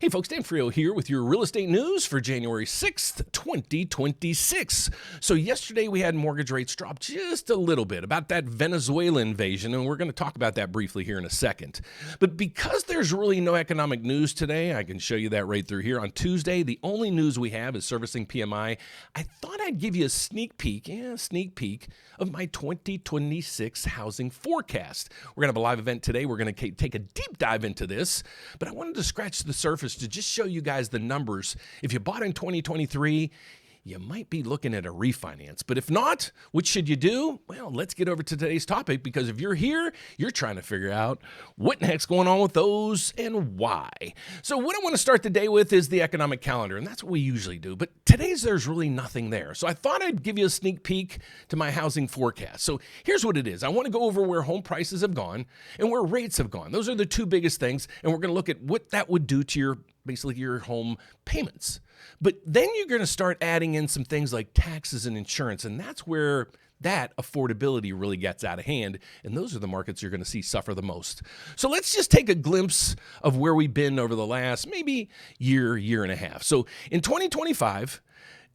Hey folks, Dan Frio here with your real estate news for January 6th, 2026. So yesterday we had mortgage rates drop just a little bit about that Venezuela invasion, and we're going to talk about that briefly here in a second. But because there's really no economic news today, I can show you that right through here. On Tuesday, the only news we have is servicing PMI. I thought I'd give you a sneak peek of my 2026 housing forecast. We're going to have a live event today. We're going to take a deep dive into this, but I wanted to scratch the surface to just show you guys the numbers. If you bought in 2023, you might be looking at a refinance. But if not, what should you do? Well, let's get over to today's topic, because if you're here, you're trying to figure out what the heck's going on with those and why. So what I want to start the day with is the economic calendar, and that's what we usually do. But there's really nothing there. So I thought I'd give you a sneak peek to my housing forecast. So here's what it is. I want to go over where home prices have gone and where rates have gone. Those are the two biggest things, and we're going to look at what that would do to your home payments. But then you're going to start adding in some things like taxes and insurance, and that's where that affordability really gets out of hand, and those are the markets you're going to see suffer the most. So let's just take a glimpse of where we've been over the last maybe year and a half. So in 2025,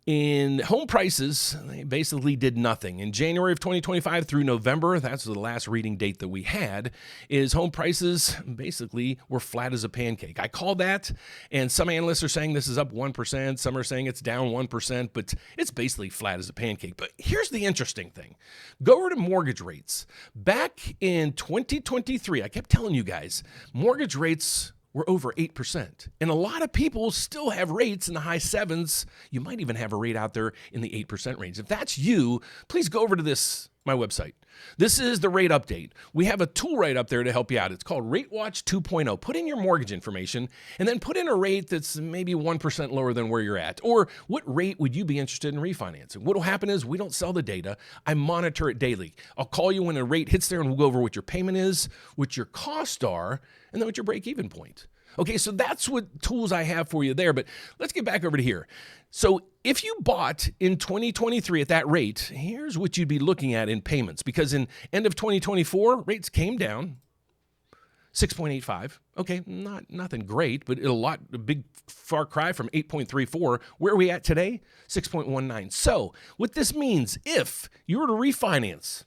in home prices, they basically did nothing. In January of 2025 through November, that's the last reading date that we had, is home prices basically were flat as a pancake. I call that, and some analysts are saying this is up 1%, some are saying it's down 1%, but it's basically flat as a pancake. But here's the interesting thing. Go over to mortgage rates. Back in 2023, I kept telling you guys, mortgage rates we're over 8%. And a lot of people still have rates in the high sevens. You might even have a rate out there in the 8% range. If that's you, please go over to my website. This is the rate update. We have a tool right up there to help you out. It's called RateWatch 2.0. Put in your mortgage information and then put in a rate that's maybe 1% lower than where you're at. Or what rate would you be interested in refinancing? What will happen is we don't sell the data. I monitor it daily. I'll call you when a rate hits there and we'll go over what your payment is, what your costs are, and then what your break-even point. Okay, so that's what tools I have for you there, but let's get back over to here. So if you bought in 2023 at that rate, here's what you'd be looking at in payments, because in end of 2024, rates came down 6.85. Okay, nothing great, but a big far cry from 8.34. Where are we at today? 6.19. So what this means, if you were to refinance,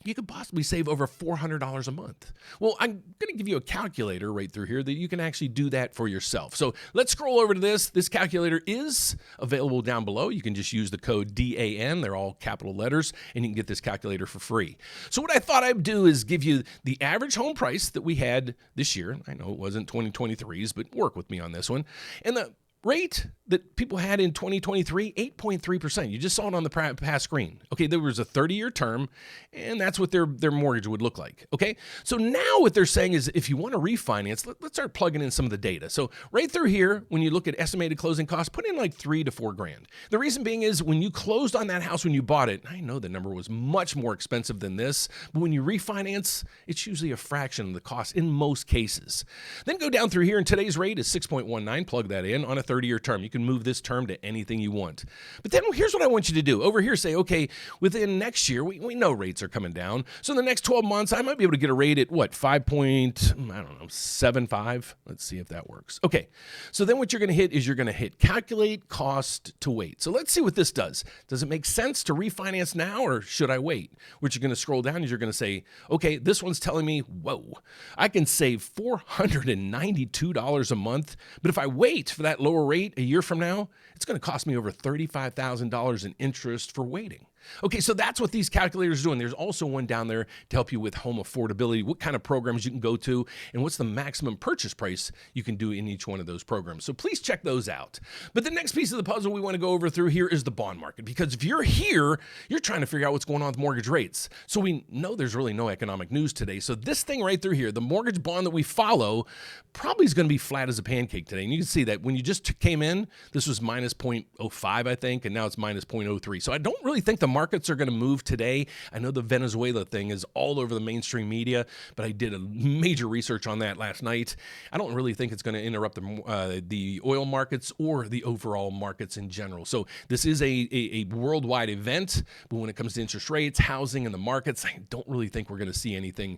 you could possibly save over $400 a month. Well, I'm going to give you a calculator right through here that you can actually do that for yourself. So let's scroll over to this. This calculator is available down below. You can just use the code DAN. They're all capital letters, and you can get this calculator for free. So what I thought I'd do is give you the average home price that we had this year. I know it wasn't 2023's, but work with me on this one. And the rate that people had in 2023, 8.3%. You just saw it on the past screen. Okay, there was a 30-year term, and that's what their mortgage would look like. Okay, so now what they're saying is if you want to refinance, let's start plugging in some of the data. So right through here, when you look at estimated closing costs, put in like $3,000 to $4,000. The reason being is when you closed on that house when you bought it, I know the number was much more expensive than this, but when you refinance, it's usually a fraction of the cost in most cases. Then go down through here, and today's rate is 6.19. Plug that in on a 30-year term. You can move this term to anything you want. But then here's what I want you to do. Over here, say, okay, within next year, we know rates are coming down. So in the next 12 months, I might be able to get a rate at what, 5.75? Let's see if that works. Okay, so then what you're going to hit is you're going to hit calculate cost to wait. So let's see what this does. Does it make sense to refinance now, or should I wait? What you're going to scroll down is you're going to say, okay, this one's telling me, whoa, I can save $492 a month. But if I wait for that lower rate a year from now, it's going to cost me over $35,000 in interest for waiting. Okay, so that's what these calculators are doing. There's also one down there to help you with home affordability, what kind of programs you can go to, and what's the maximum purchase price you can do in each one of those programs. So please check those out. But the next piece of the puzzle we want to go over through here is the bond market, because if you're here, you're trying to figure out what's going on with mortgage rates. So we know there's really no economic news today. So this thing right through here, the mortgage bond that we follow, probably is going to be flat as a pancake today. And you can see that when you just came in, this was minus 0.05, I think, and now it's minus 0.03. So I don't really think the markets are going to move today. I know the Venezuela thing is all over the mainstream media, but I did a major research on that last night. I don't really think it's going to interrupt the oil markets or the overall markets in general. So this is a worldwide event, but when it comes to interest rates, housing, and the markets, I don't really think we're going to see anything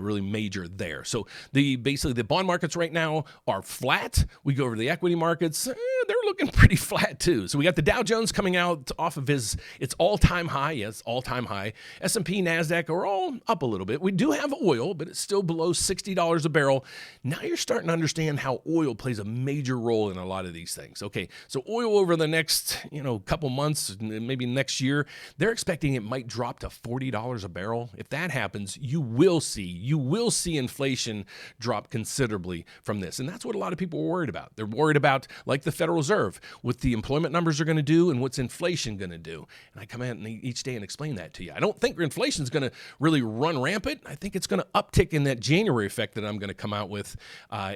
really major there. So basically the bond markets right now are flat. We go over to the equity markets, they're looking pretty flat too. So we got the Dow Jones coming out off of its all-time high. Yes, all-time high. S&P, NASDAQ are all up a little bit. We do have oil, but it's still below $60 a barrel. Now you're starting to understand how oil plays a major role in a lot of these things. Okay, so oil over the next, couple months, maybe next year, they're expecting it might drop to $40 a barrel. If that happens, you will see inflation drop considerably from this. And that's what a lot of people are worried about. They're worried about, like the Federal Reserve, what the employment numbers are going to do and what's inflation going to do. And I come out each day and explain that to you. I don't think inflation is going to really run rampant. I think it's going to uptick in that January effect that I'm going to come out with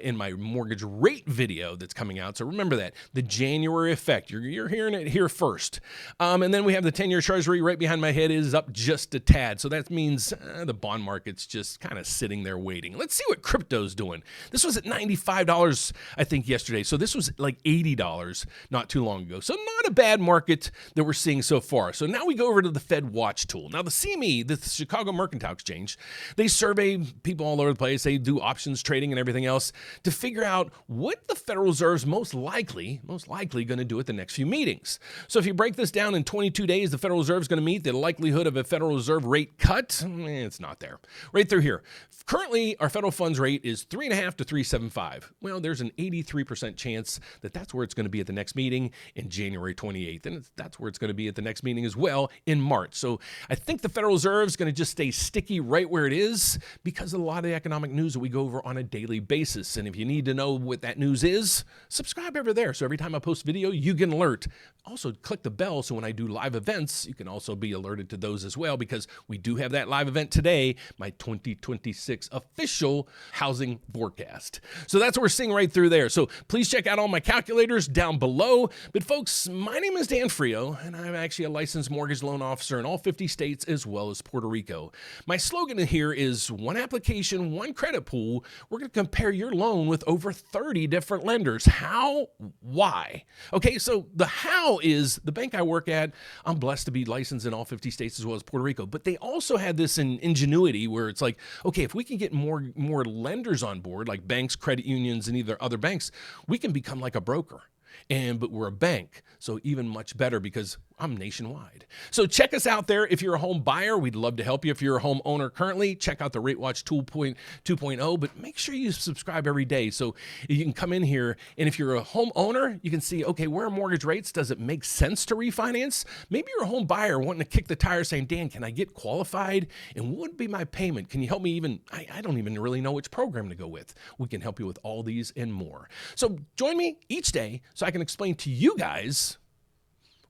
in my mortgage rate video that's coming out. So remember that, the January effect. You're hearing it here first. And then we have the 10-year Treasury right behind my head is up just a tad. So that means the bond market's just kind of sitting there waiting. Let's see what crypto's doing. This was at $95, I think, yesterday. So this was like $80 not too long ago. So not a bad market that we're seeing so far. So now we go over to the Fed Watch tool. Now the CME, the Chicago Mercantile Exchange, they survey people all over the place. They do options trading and everything else to figure out what the Federal Reserve's most likely going to do at the next few meetings. So if you break this down in 22 days, the Federal Reserve is going to meet. The likelihood of a Federal Reserve rate cut, it's not there. Right through here. Currently, our federal funds rate is 3.5 to 3.75. Well, there's an 83% chance that that's where it's going to be at the next meeting in January 28th. And that's where it's going to be at the next meeting as well in March. So I think the Federal Reserve is going to just stay sticky right where it is because of a lot of the economic news that we go over on a daily basis. And if you need to know what that news is, subscribe over there. So every time I post video, you get an alert. Also, click the bell so when I do live events, you can also be alerted to those as well, because we do have that live event today, my 2026 official housing forecast. So that's what we're seeing right through there. So please check out all my calculators down below. But folks, my name is Dan Frio, and I'm actually a licensed mortgage loan officer in all 50 states as well as Puerto Rico. My slogan here is one application, one credit pool. We're going to compare your loan with over 30 different lenders. How? Why? Okay, so the how is the bank I work at. I'm blessed to be licensed in all 50 states as well as Puerto Rico. But they also had this ingenuity where it's like, okay, if we can get more lenders on board, like banks, credit unions, and either other banks, we can become like a broker. But we're a bank, so even much better because I'm nationwide. So check us out there. If you're a home buyer, we'd love to help you. If you're a homeowner currently, check out the RateWatch 2.0, but make sure you subscribe every day so you can come in here. And if you're a homeowner, you can see, okay, where are mortgage rates? Does it make sense to refinance? Maybe you're a home buyer wanting to kick the tires saying, Dan, can I get qualified? And what would be my payment? Can you help me I don't even really know which program to go with. We can help you with all these and more. So join me each day so I can explain to you guys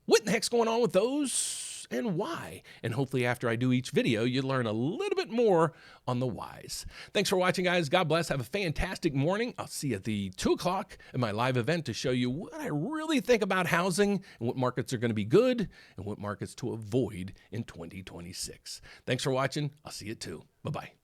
what the heck's going on with those and why. And hopefully after I do each video, you learn a little bit more on the whys. Thanks for watching, guys. God bless. Have a fantastic morning. I'll see you at the 2 o'clock at my live event to show you what I really think about housing and what markets are going to be good and what markets to avoid in 2026. Thanks for watching. I'll see you at 2. Bye-bye.